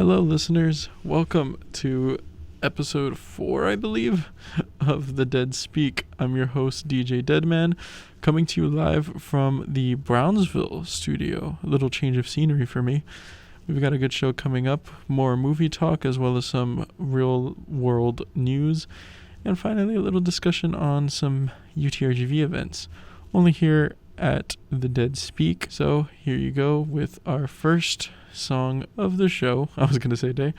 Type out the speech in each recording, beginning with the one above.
Hello, listeners. Welcome to episode 4, I believe, of The Dead Speak. I'm your host, DJ Deadman, coming to you live from the Brownsville studio. A little change of scenery for me. We've got a good show coming up, more movie talk, as well as some real-world news, and finally a little discussion on some UTRGV events. Only here at The Dead Speak. So here you go with our first song of the show. I was going to say day.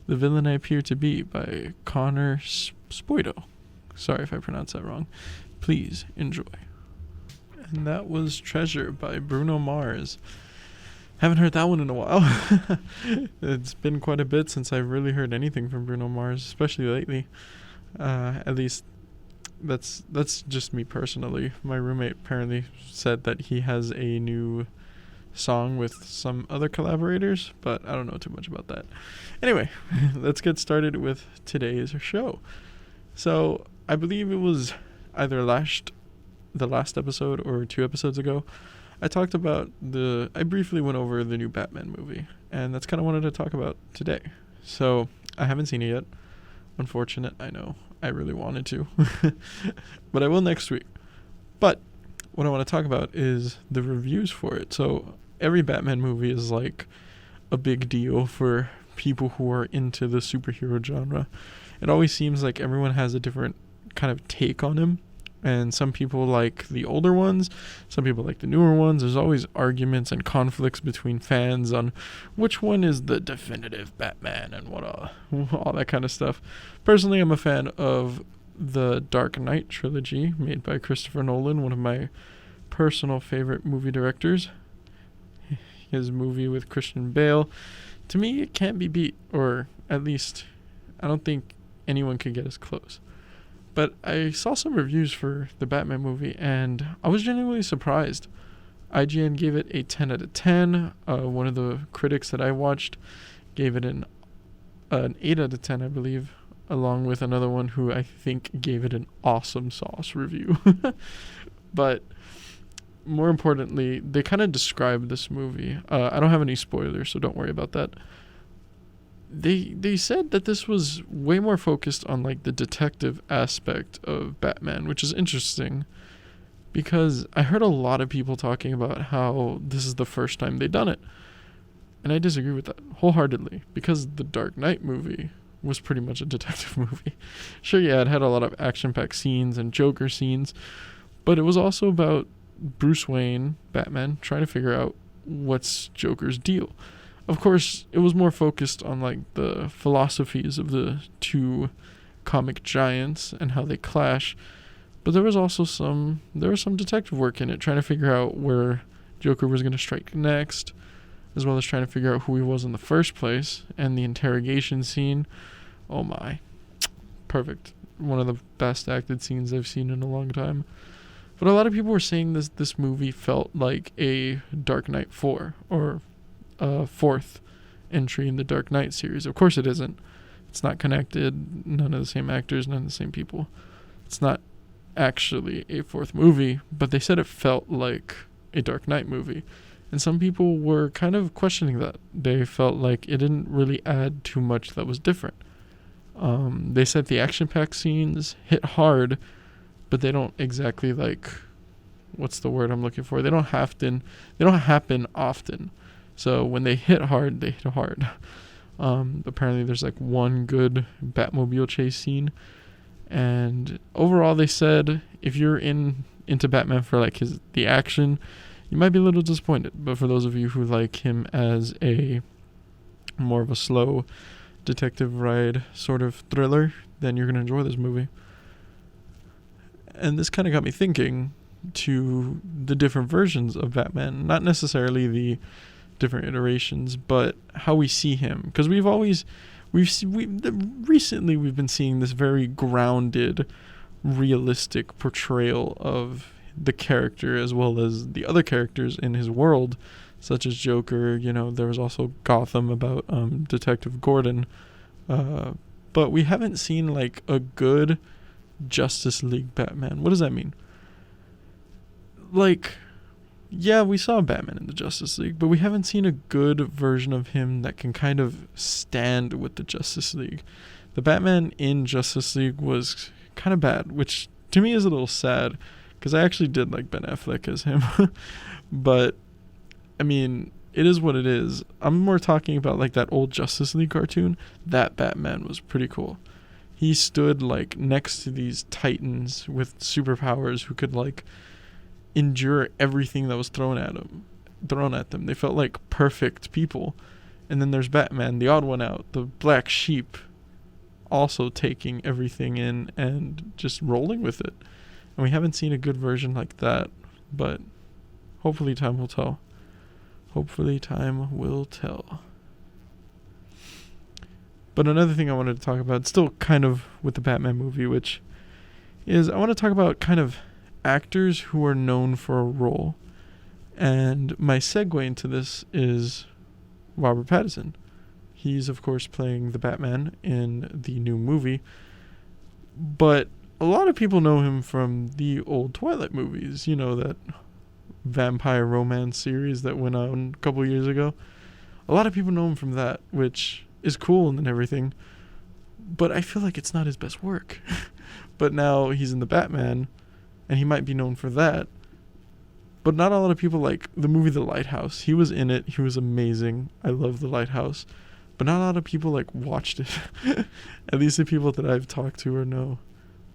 The Villain I Appear to Be by Connor Spoito. Sorry if I pronounced that wrong. Please enjoy. And that was Treasure by Bruno Mars. Haven't heard that one in a while. It's been quite a bit since I've really heard anything from Bruno Mars, especially lately. At least that's just me personally. My roommate apparently said that he has a new song with some other collaborators, but I don't know too much about that. Anyway, let's get started with today's show. So I believe it was either the last episode or 2 episodes ago, I briefly went over the new Batman movie, and that's kind of what I wanted to talk about today. So I haven't seen it yet. Unfortunate, I know. I really wanted to. But I will next week. But what I want to talk about is the reviews for it. So every Batman movie is like a big deal for people who are into the superhero genre. It always seems like everyone has a different kind of take on him. And some people like the older ones, some people like the newer ones. There's always arguments and conflicts between fans on which one is the definitive Batman and all that kind of stuff. Personally, I'm a fan of the Dark Knight trilogy made by Christopher Nolan, one of my personal favorite movie directors. His movie with Christian Bale, to me, it can't be beat, or at least I don't think anyone can get as close. But I saw some reviews for the Batman movie, and I was genuinely surprised. IGN gave it a 10 out of 10. One of the critics that I watched gave it an 8 out of 10, I believe, along with another one who I think gave it an awesome sauce review. But more importantly, they kind of described this movie. I don't have any spoilers, so don't worry about that. They said that this was way more focused on like the detective aspect of Batman, which is interesting because I heard a lot of people talking about how this is the first time they've done it. And I disagree with that wholeheartedly because the Dark Knight movie was pretty much a detective movie. Sure, yeah, it had a lot of action-packed scenes and Joker scenes, but it was also about Bruce Wayne, Batman, trying to figure out what's Joker's deal. Of course, it was more focused on like the philosophies of the two comic giants and how they clash, but there was some detective work in it, trying to figure out where Joker was going to strike next, as well as trying to figure out who he was in the first place. And the interrogation scene, oh my, perfect. One of the best acted scenes I've seen in a long time. But a lot of people were saying this movie felt like a Dark Knight 4 or a 4th entry in the Dark Knight series. Of course it isn't. It's not connected. None of the same actors, none of the same people. It's not actually a 4th movie, but they said it felt like a Dark Knight movie. And some people were kind of questioning that. They felt like it didn't really add too much that was different. They said the action-packed scenes hit hard, but they don't exactly what's the word I'm looking for? They don't happen often. So when they hit hard, they hit hard. Apparently there's one good Batmobile chase scene. And overall they said if you're into Batman for the action, you might be a little disappointed. But for those of you who like him as a more of a slow detective ride sort of thriller, then you're going to enjoy this movie. And this kind of got me thinking to the different versions of Batman, not necessarily the different iterations, but how we see him. Because recently we've been seeing this very grounded, realistic portrayal of the character as well as the other characters in his world, such as Joker. There was also Gotham about Detective Gordon, but we haven't seen a good Justice League Batman. What does that mean? yeah, we saw Batman in the Justice League, but we haven't seen a good version of him that can kind of stand with the Justice League. The Batman in Justice League was kind of bad, which to me is a little sad, because I actually did like Ben Affleck as him. But, I mean, it is what it is. I'm more talking about like that old Justice League cartoon. That Batman was pretty cool. He stood like next to these titans with superpowers who could like endure everything that was thrown at them. They felt like perfect people. And then there's Batman, the odd one out, the black sheep, also taking everything in and just rolling with it. And we haven't seen a good version like that, but hopefully time will tell. But another thing I wanted to talk about, still kind of with the Batman movie, which is I want to talk about kind of actors who are known for a role. And my segue into this is Robert Pattison. He's, of course, playing the Batman in the new movie. But a lot of people know him from the old Twilight movies. You know, that vampire romance series that went on a couple years ago. A lot of people know him from that, which is cool and everything. But I feel like it's not his best work. But now he's in the Batman, and he might be known for that. But not a lot of people like the movie The Lighthouse. He was in it. He was amazing. I love The Lighthouse. But not a lot of people like watched it. At least the people that I've talked to or know.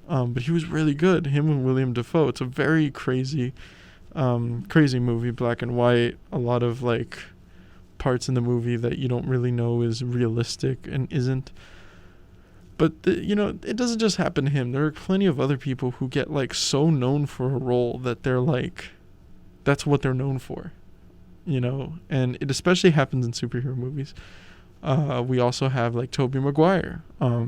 But he was really good. Him and William Dafoe. It's a very crazy movie, black and white. A lot of like parts in the movie that you don't really know is realistic and isn't. But it doesn't just happen to him. There are plenty of other people who get like so known for a role that they're like, that's what they're known for, and it especially happens in superhero movies. We also have like Tobey Maguire. I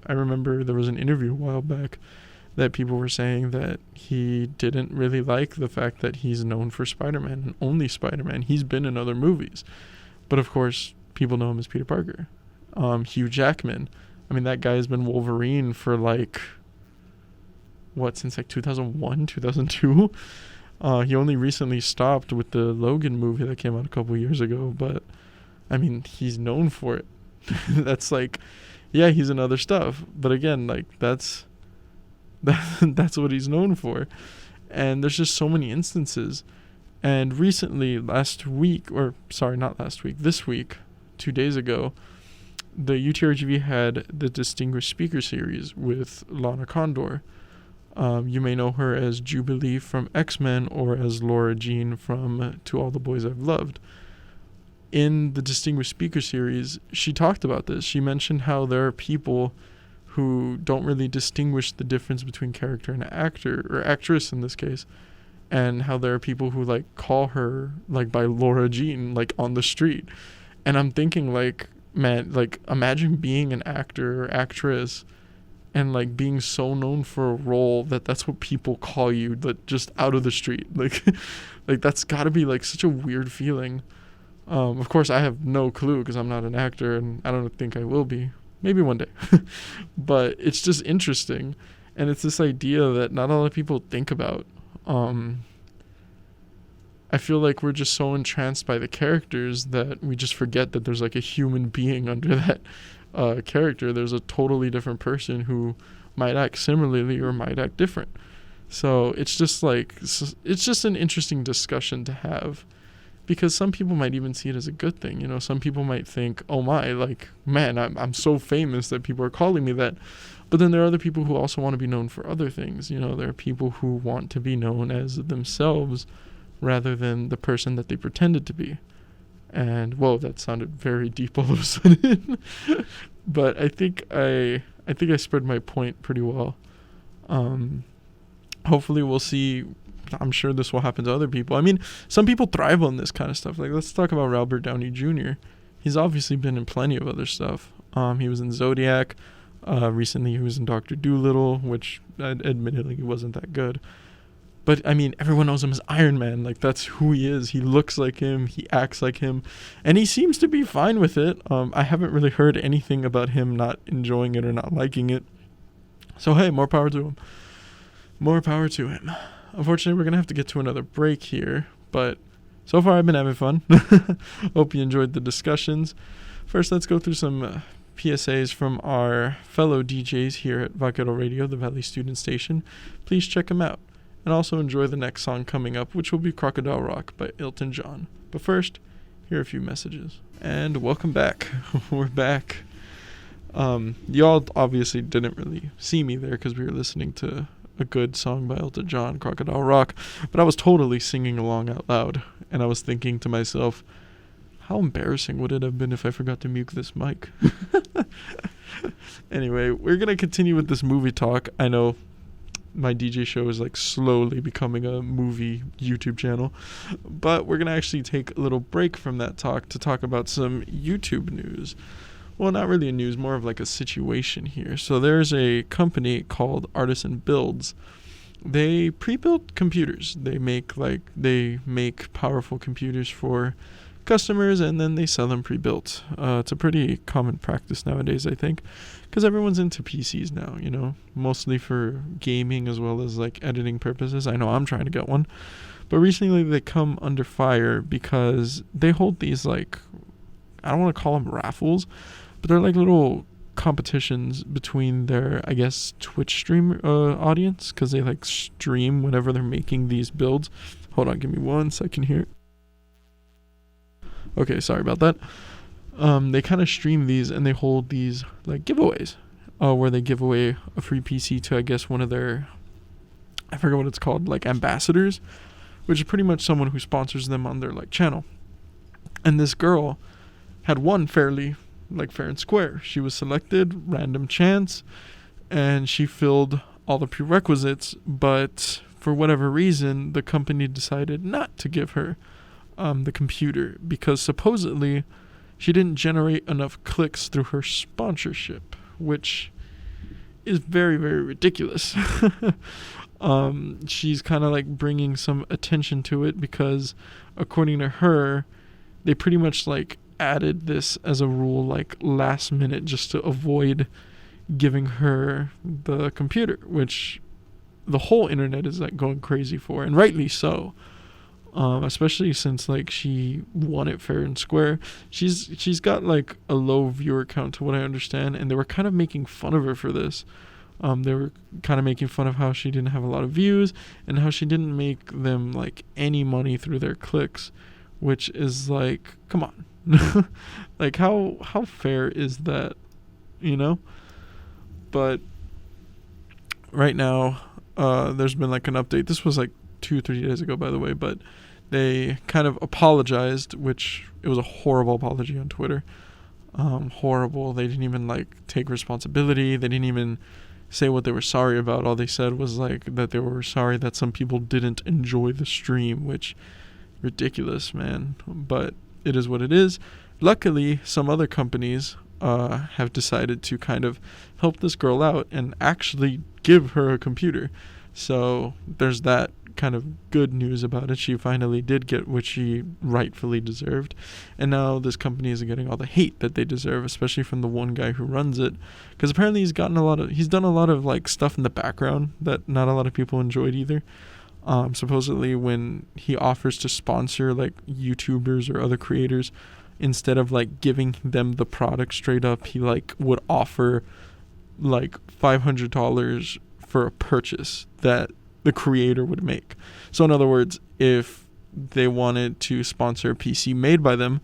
remember there was an interview a while back that people were saying that he didn't really like the fact that he's known for Spider-Man and only Spider-Man. He's been in other movies, but of course people know him as Peter Parker. Hugh Jackman. I mean, that guy has been Wolverine for like since like 2001, 2002. He only recently stopped with the Logan movie that came out a couple years ago, but I mean, he's known for it. That's like, yeah, he's in other stuff, but again, like that's what he's known for. And there's just so many instances. And recently, this week, 2 days ago, the UTRGV had the Distinguished Speaker Series with Lana Condor. You may know her as Jubilee from X-Men or as Laura Jean from To All the Boys I've Loved. In the Distinguished Speaker Series, she talked about this. She mentioned how there are people who don't really distinguish the difference between character and actor, or actress in this case, and how there are people who like call her like by Laura Jean like on the street. And I'm thinking like, man, like imagine being an actor or actress and like being so known for a role that's what people call you, like just out of the street. Like like that's gotta be like such a weird feeling. Of course I have no clue because I'm not an actor and I don't think I will be. Maybe one day. But it's just interesting. And it's this idea that not a lot of people think about. I feel like we're just so entranced by the characters that we just forget that there's like a human being under that character. There's a totally different person who might act similarly or might act different. So it's just an interesting discussion to have, because some people might even see it as a good thing. Some people might think, oh my, like, man, I'm so famous that people are calling me that. But then there are other people who also want to be known for other things. There are people who want to be known as themselves rather than the person that they pretended to be. And whoa, that sounded very deep all of a sudden. But I think I spread my point pretty well. Hopefully we'll see. I'm sure this will happen to other people. I mean, some people thrive on this kind of stuff. Like, let's talk about Robert Downey Jr. He's obviously been in plenty of other stuff. He was in Zodiac. Recently he was in Dr. Dolittle, which admittedly he wasn't that good. But, I mean, everyone knows him as Iron Man. Like, that's who he is. He looks like him. He acts like him. And he seems to be fine with it. I haven't really heard anything about him not enjoying it or not liking it. So, hey, more power to him. More power to him. unfortunately, we're going to have to get to another break here, but so far I've been having fun. Hope you enjoyed the discussions. First, let's go through some PSAs from our fellow DJs here at Vaquero Radio, the Valley Student Station. Please check them out. And also enjoy the next song coming up, which will be Crocodile Rock by Elton John. But first, here are a few messages. And welcome back. We're back. Y'all obviously didn't really see me there because we were listening to a good song by Elton John, Crocodile Rock, but I was totally singing along out loud, and I was thinking to myself, how embarrassing would it have been if I forgot to mute this mic? Anyway, we're going to continue with this movie talk. I know my DJ show is like slowly becoming a movie YouTube channel, but we're going to actually take a little break from that talk to talk about some YouTube news. Well, not really a news, more of like a situation here. So there's a company called Artisan Builds. They pre-built computers. They make powerful computers for customers, and then they sell them pre-built. It's a pretty common practice nowadays, I think, because everyone's into PCs now, you know, mostly for gaming as well as like editing purposes. I know I'm trying to get one, but recently they come under fire because they hold these like, I don't want to call them raffles, but they're like little competitions between their, I guess, Twitch stream audience, because they like stream whenever they're making these builds. Hold on, give me 1 second here. Okay, sorry about that. They kind of stream these, and they hold these like giveaways, where they give away a free PC to, I guess, one of their, I forget what it's called, like ambassadors, which is pretty much someone who sponsors them on their like channel. And this girl had won fairly, like fair and square. She was selected, random chance, and she filled all the prerequisites, but for whatever reason, the company decided not to give her the computer because supposedly she didn't generate enough clicks through her sponsorship, which is very, very ridiculous. She's kind of like bringing some attention to it because, according to her, they pretty much like added this as a rule like last minute just to avoid giving her the computer, which the whole internet is like going crazy for, and rightly so. Especially since like she won it fair and square. She's got like a low viewer count to what I understand, and they were kind of making fun of her for this. They were kind of making fun of how she didn't have a lot of views and how she didn't make them like any money through their clicks, which is like, come on. Like how fair is that, you know? But right now, there's been like an update. This was like 2-3 days ago, by the way, but they kind of apologized, which it was a horrible apology on Twitter. Horrible. They didn't even like take responsibility. They didn't even say what they were sorry about. All they said was like that they were sorry that some people didn't enjoy the stream, which ridiculous, man. But it is what it is. Luckily, some other companies have decided to kind of help this girl out and actually give her a computer. So there's that kind of good news about it. She finally did get what she rightfully deserved, and now this company is getting all the hate that they deserve, especially from the one guy who runs it, because apparently he's done a lot of like stuff in the background that not a lot of people enjoyed either. Supposedly when he offers to sponsor like YouTubers or other creators, instead of like giving them the product straight up, he like would offer like $500 for a purchase that the creator would make. So in other words, if they wanted to sponsor a PC made by them,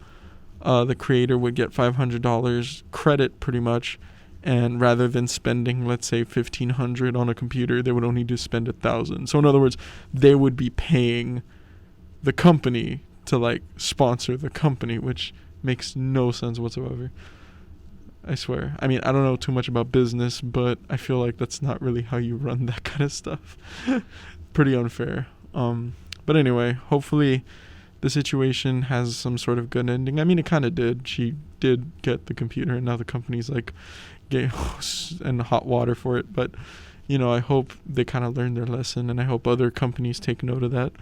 the creator would get $500 credit pretty much, and rather than spending, let's say, $1,500 on a computer, they would only spend $1,000. So in other words, they would be paying the company to like sponsor the company, which makes no sense whatsoever. I swear. I mean, I don't know too much about business, but I feel like that's not really how you run that kind of stuff. Pretty unfair. But anyway, hopefully the situation has some sort of good ending. I mean, it kind of did. She did get the computer, and now the company's like and hot water for it. But, you know, I hope they kind of learned their lesson, and I hope other companies take note of that.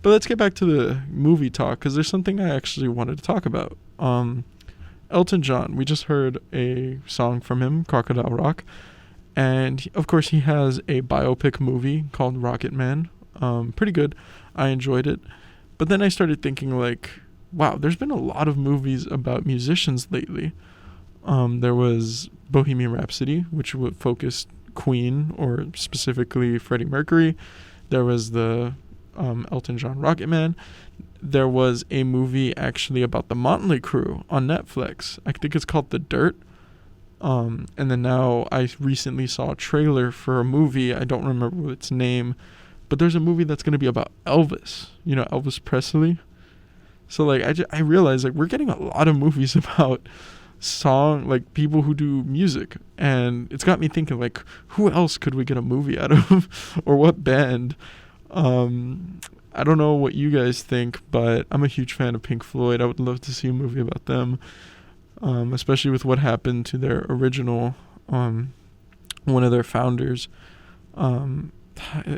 But let's get back to the movie talk, because there's something I actually wanted to talk about. Elton John, we just heard a song from him, Crocodile Rock, and of course he has a biopic movie called Rocket Man. Pretty good. I enjoyed it. But then I started thinking, like, wow, there's been a lot of movies about musicians lately. There was Bohemian Rhapsody, which would focus Queen, or specifically Freddie Mercury. There was the Elton John Rocket Man. There was a movie actually about the Motley Crue on Netflix. I think it's called The Dirt. And then now I recently saw a trailer for a movie. I don't remember its name, but there's a movie that's going to be about Elvis, Elvis Presley. So like I realized like we're getting a lot of movies about like people who do music, and it's got me thinking like who else could we get a movie out of or what band. I don't know what you guys think, but I'm a huge fan of Pink Floyd. I would love to see a movie about them, especially with what happened to their original one of their founders.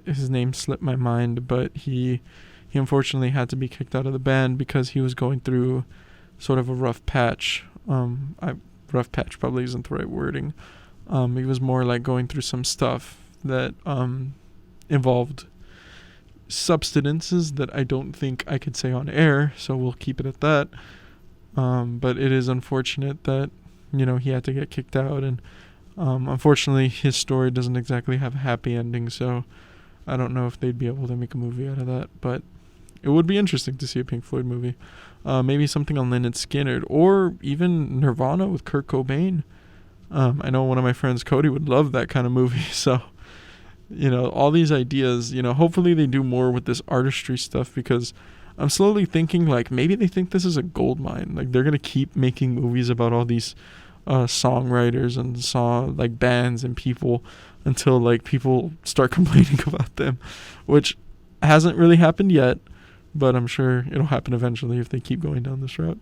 His name slipped my mind, but he unfortunately had to be kicked out of the band because he was going through sort of a rough patch. Rough patch probably isn't the right wording. He was more like going through some stuff that involved substances that I don't think I could say on air, so we'll keep it at that. But it is unfortunate that he had to get kicked out, and unfortunately his story doesn't exactly have a happy ending, so I don't know if they'd be able to make a movie out of that, but it would be interesting to see a Pink Floyd movie. Maybe something on Lynyrd Skynyrd, or even Nirvana with Kurt Cobain. I know one of my friends, Cody, would love that kind of movie, so all these ideas, hopefully they do more with this artistry stuff, because I'm slowly thinking like maybe they think this is a gold mine. Like they're going to keep making movies about all these songwriters and like bands and people until like people start complaining about them, which hasn't really happened yet, but I'm sure it'll happen eventually if they keep going down this route.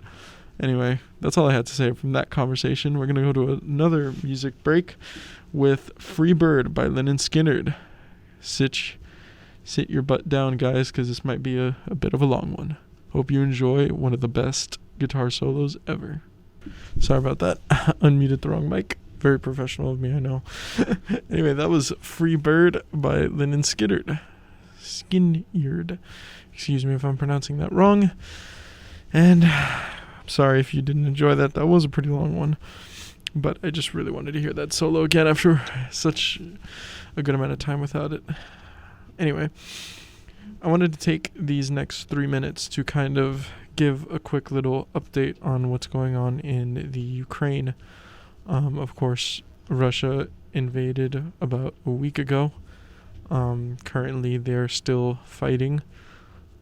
Anyway, that's all I had to say from that conversation. We're going to go to another music break with Free Bird by Lynyrd Skynyrd. Sit your butt down, guys, because this might be a bit of a long one. Hope you enjoy one of the best guitar solos ever. Sorry about that. Unmuted the wrong mic. Very professional of me, I know. Anyway, that was Free Bird by Lynyrd Skynyrd. Skynyrd. Excuse me if I'm pronouncing that wrong. And I'm sorry if you didn't enjoy that. That was a pretty long one. But I just really wanted to hear that solo again after such a good amount of time without it. Anyway, I wanted to take these next 3 minutes to kind of give a quick little update on what's going on in the Ukraine. Of course, Russia invaded about a week ago. Currently, they're still fighting.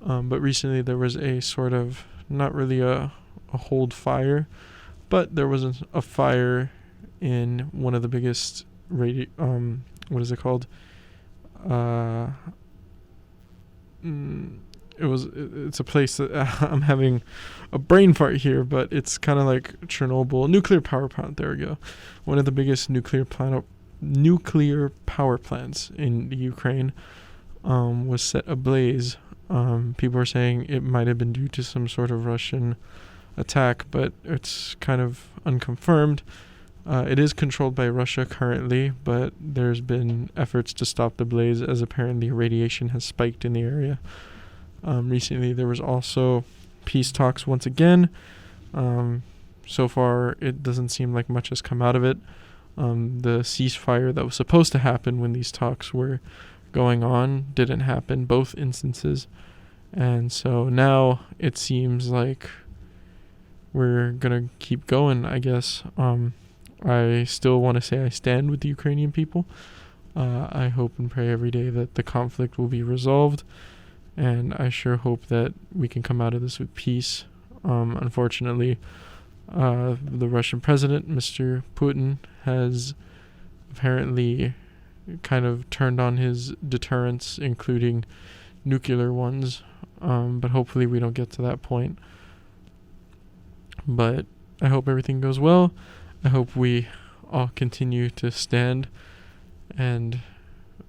But recently there was a sort of, not really a hold fire, but there was a fire in one of the biggest what is it called? It's a place that I'm having a brain fart here, but it's kind of like Chernobyl, nuclear power plant. There we go. One of the biggest nuclear power plants in the Ukraine was set ablaze. People are saying it might have been due to some sort of Russian attack, but it's kind of unconfirmed. It is controlled by Russia currently, but there's been efforts to stop the blaze as apparently radiation has spiked in the area. Recently there was also peace talks once again. So far it doesn't seem like much has come out of it. The ceasefire that was supposed to happen when these talks were going on didn't happen, both instances. And so now it seems like we're gonna keep going, I guess. I still want to say I stand with the Ukrainian people. I hope and pray every day that the conflict will be resolved, and I sure hope that we can come out of this with peace. Unfortunately, the Russian president, Mr. Putin, has apparently kind of turned on his deterrents, including nuclear ones, but hopefully we don't get to that point. But I hope everything goes well. I hope we all continue to stand, and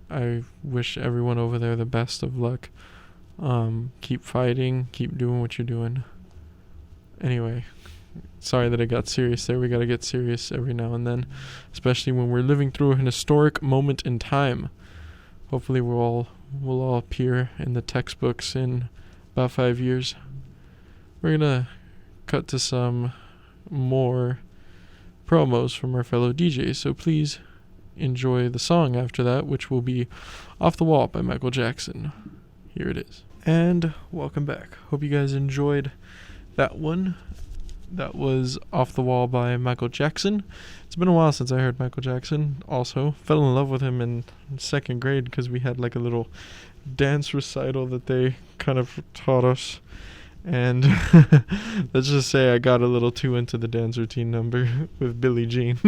I wish everyone over there the best of luck. Keep fighting, keep doing what you're doing. Anyway, sorry that I got serious there. We gotta get serious every now and then, especially when we're living through an historic moment in time. Hopefully we'll all will all appear in the textbooks in about 5 years. We're gonna cut to some more promos from our fellow DJs, so please enjoy the song after that, which will be Off the Wall by Michael Jackson. Here it is. And welcome back. Hope you guys enjoyed that one. That was Off the Wall by Michael Jackson. It's been a while since I heard Michael Jackson. Also, fell in love with him in second grade because we had like a little dance recital that they kind of taught us. And let's just say I got a little too into the dance routine number with Billie Jean.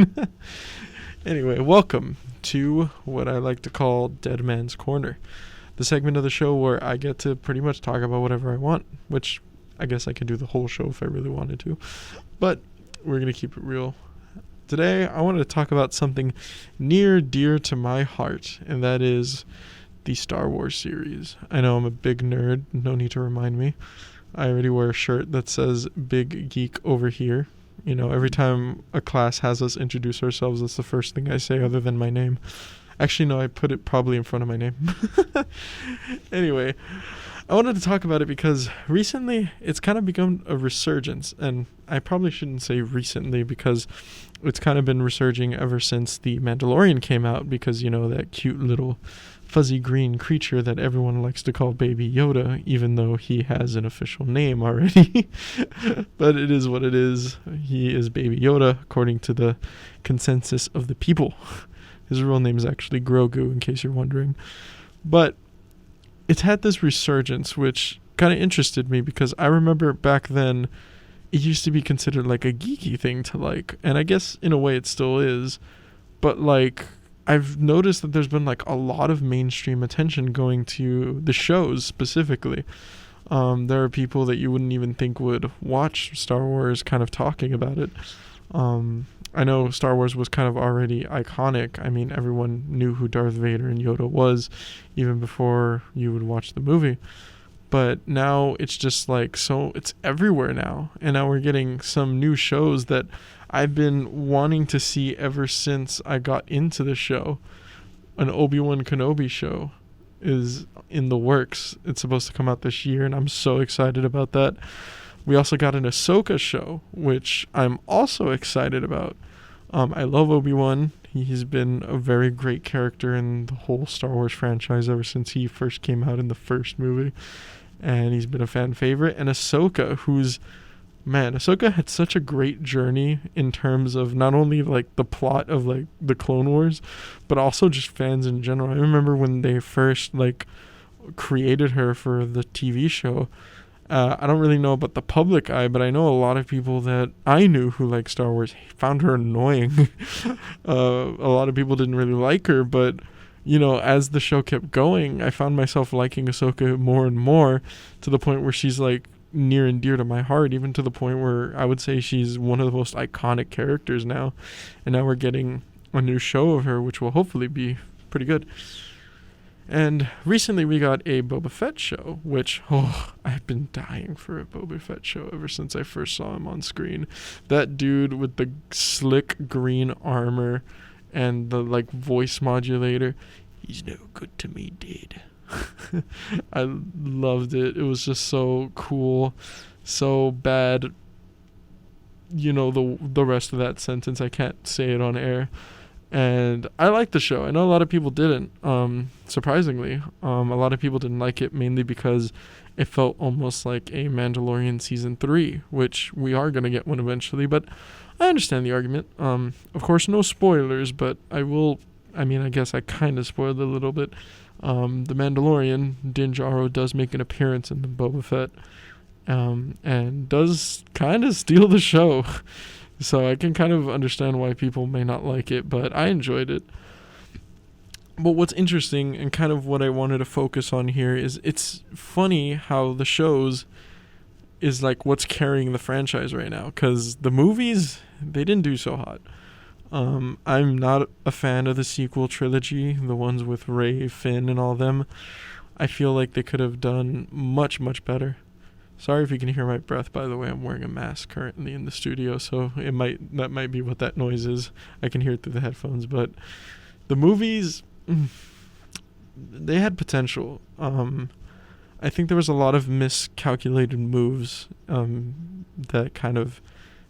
Anyway, welcome to what I like to call Dead Man's Corner, the segment of the show where I get to pretty much talk about whatever I want, which I guess I could do the whole show if I really wanted to, but we're going to keep it real. Today, I wanted to talk about something near dear to my heart, and that is the Star Wars series. I know I'm a big nerd, no need to remind me. I already wear a shirt that says Big Geek over here. You know, every time a class has us introduce ourselves, that's the first thing I say other than my name. Actually, no, I put it probably in front of my name. Anyway, I wanted to talk about it because recently it's kind of become a resurgence, and I probably shouldn't say recently because it's kind of been resurging ever since The Mandalorian came out, because, you know, that cute little fuzzy green creature that everyone likes to call Baby Yoda, even though he has an official name already. But it is what it is. He is Baby Yoda, according to the consensus of the people. His real name is actually Grogu, in case you're wondering. But it's had this resurgence, which kind of interested me because I remember back then it used to be considered like a geeky thing to like, and I guess in a way it still is, but like I've noticed that there's been like a lot of mainstream attention going to the shows specifically. There are people that you wouldn't even think would watch Star Wars kind of talking about it. I know Star Wars was kind of already iconic. I mean, everyone knew who Darth Vader and Yoda was even before you would watch the movie. But now it's just like, so it's everywhere now. And now we're getting some new shows that I've been wanting to see ever since I got into the show. An Obi-Wan Kenobi show is in the works. It's supposed to come out this year, and I'm so excited about that. We also got an Ahsoka show, which I'm also excited about. I love Obi-Wan. He's been a very great character in the whole Star Wars franchise ever since he first came out in the first movie. And he's been a fan favorite. And Ahsoka, Ahsoka had such a great journey in terms of not only like the plot of like the Clone Wars, but also just fans in general. I remember when they first like created her for the TV show. I don't really know about the public eye, but I know a lot of people that I knew who like Star Wars found her annoying. A lot of people didn't really like her, but you know, as the show kept going, I found myself liking Ahsoka more and more, to the point where she's like near and dear to my heart, even to the point where I would say she's one of the most iconic characters now. And now we're getting a new show of her, which will hopefully be pretty good. And recently we got a Boba Fett show, which, I've been dying for a Boba Fett show ever since I first saw him on screen. That dude with the slick green armor and the, like, voice modulator, he's no good to me, dude. I loved it. It was just so cool, so bad. You know, the rest of that sentence, I can't say it on air. And I liked the show. I know a lot of people didn't, surprisingly. A lot of people didn't like it mainly because it felt almost like a Mandalorian Season 3, which we are going to get one eventually, but I understand the argument. Of course, no spoilers, but I guess I kind of spoiled it a little bit. The Mandalorian, Din Djarin, does make an appearance in the Boba Fett, and does kind of steal the show. So I can kind of understand why people may not like it, but I enjoyed it. But what's interesting and kind of what I wanted to focus on here is it's funny how the shows is like what's carrying the franchise right now, because the movies, they didn't do so hot. I'm not a fan of the sequel trilogy, the ones with Rey, Finn, and all them. I feel like they could have done much, much better. Sorry if you can hear my breath, by the way. I'm wearing a mask currently in the studio, so that might be what that noise is. I can hear it through the headphones, but the movies, they had potential. I think there was a lot of miscalculated moves that kind of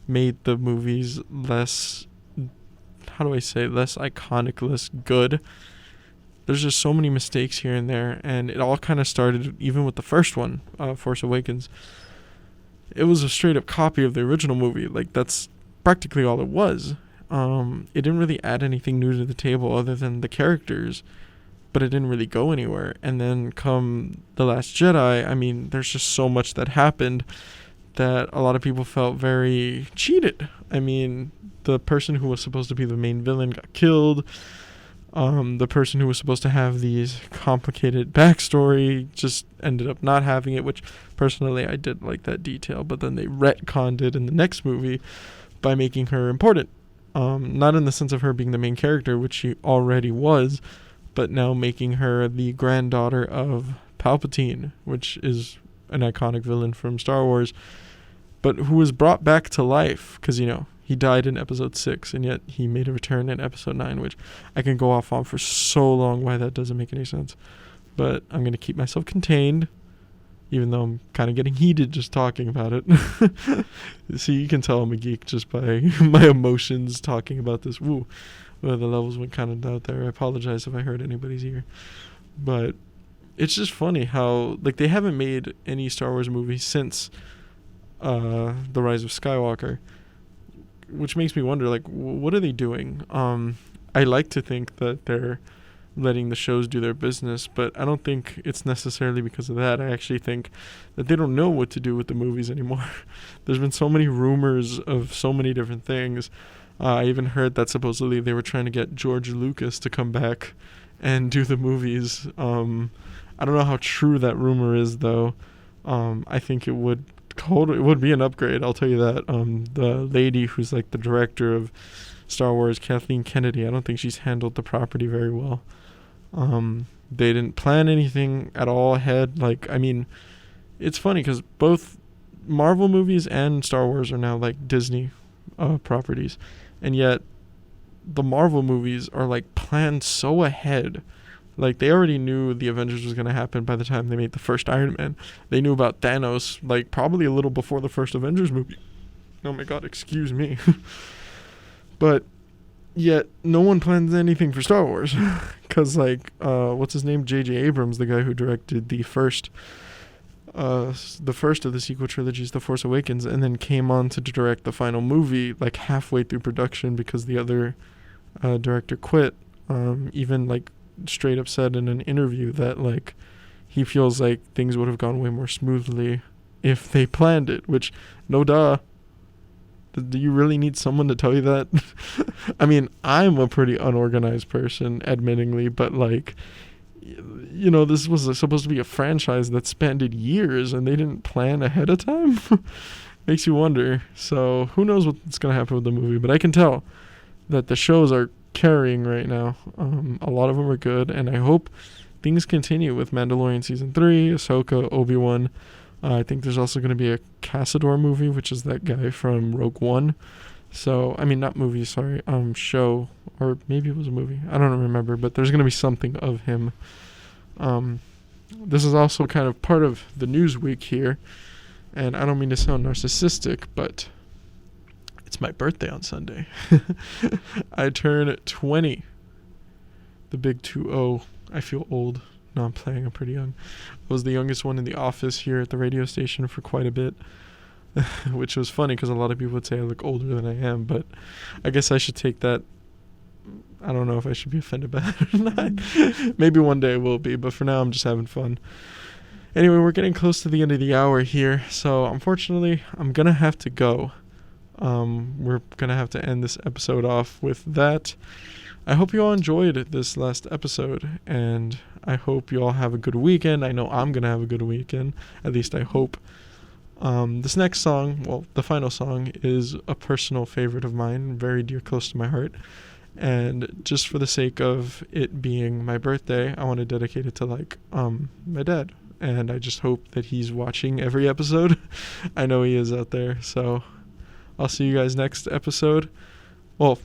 made the movies less, how do I say, less iconic, less good. There's just so many mistakes here and there, and it all kind of started even with the first one, Force Awakens. It was a straight up copy of the original movie. Like, that's practically all it was. It didn't really add anything new to the table other than the characters, but it didn't really go anywhere. And then come The Last Jedi, I mean, there's just so much that happened that a lot of people felt very cheated. I mean, the person who was supposed to be the main villain got killed. The person who was supposed to have these complicated backstory just ended up not having it, which personally I did like that detail, but then they retconned it in the next movie by making her important. Not in the sense of her being the main character, which she already was, but now making her the granddaughter of Palpatine, which is an iconic villain from Star Wars, but who was brought back to life because, he died in episode 6, and yet he made a return in episode 9, which I can go off on for so long why that doesn't make any sense. But I'm going to keep myself contained, even though I'm kind of getting heated just talking about it. See, you can tell I'm a geek just by my emotions talking about this. Woo. Well, the levels went kind of out there. I apologize if I hurt anybody's ear. But it's just funny how, like, they haven't made any Star Wars movie since The Rise of Skywalker, which makes me wonder, like, what are they doing? I like to think that they're letting the shows do their business, but I don't think it's necessarily because of that. I actually think that they don't know what to do with the movies anymore. There's been so many rumors of so many different things. I even heard that supposedly they were trying to get George Lucas to come back and do the movies. I don't know how true that rumor is, though. I think it would be an upgrade, I'll tell you that. The lady who's like the director of Star Wars, Kathleen Kennedy, I don't think she's handled the property very well. They didn't plan anything at all ahead. Like, I mean, it's funny because both Marvel movies and Star Wars are now like Disney properties, and yet the Marvel movies are like planned so ahead. Like, they already knew the Avengers was going to happen by the time they made the first Iron Man. They knew about Thanos, like, probably a little before the first Avengers movie. Oh my god, excuse me. But yet no one plans anything for Star Wars. Because, like, what's his name? J.J. Abrams, the guy who directed the first of the sequel trilogies, The Force Awakens, and then came on to direct the final movie, like, halfway through production because the other director quit. Even, like, straight up said in an interview that, like, he feels like things would have gone way more smoothly if they planned it, which, no duh. Do you really need someone to tell you that? I mean, I'm a pretty unorganized person, admittingly, but, like, this was supposed to be a franchise that spanned years, and they didn't plan ahead of time? Makes you wonder. So, who knows what's going to happen with the movie, but I can tell that the shows are carrying right now. A lot of them are good, and I hope things continue with Mandalorian Season 3, Ahsoka, Obi-Wan. I think there's also going to be a Cassador movie, which is that guy from Rogue One. So, I mean, not movie, sorry, show, or maybe it was a movie. I don't remember, but there's going to be something of him. This is also kind of part of the news week here, and I don't mean to sound narcissistic, but it's my birthday on Sunday. I turn 20. The big 2-0. I feel old. No, I'm playing. I'm pretty young. I was the youngest one in the office here at the radio station for quite a bit. Which was funny because a lot of people would say I look older than I am. But I guess I should take that. I don't know if I should be offended by that or not. Maybe one day I will be. But for now, I'm just having fun. Anyway, we're getting close to the end of the hour here. So unfortunately, I'm going to have to go. We're going to have to end this episode off with that. I hope you all enjoyed this last episode, and I hope you all have a good weekend. I know I'm going to have a good weekend, at least I hope. This next song, well, the final song, is a personal favorite of mine, very dear, close to my heart, and just for the sake of it being my birthday, I want to dedicate it to, like, my dad, and I just hope that he's watching every episode. I know he is out there, so I'll see you guys next episode. Well,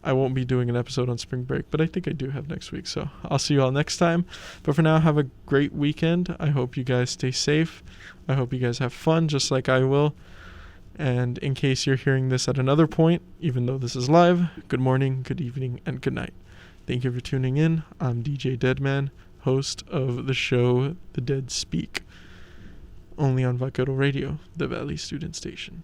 I won't be doing an episode on spring break, but I think I do have next week. So I'll see you all next time. But for now, have a great weekend. I hope you guys stay safe. I hope you guys have fun just like I will. And in case you're hearing this at another point, even though this is live, good morning, good evening, and good night. Thank you for tuning in. I'm DJ Deadman, host of the show The Dead Speak, only on Vaquero Radio, the Valley Student Station.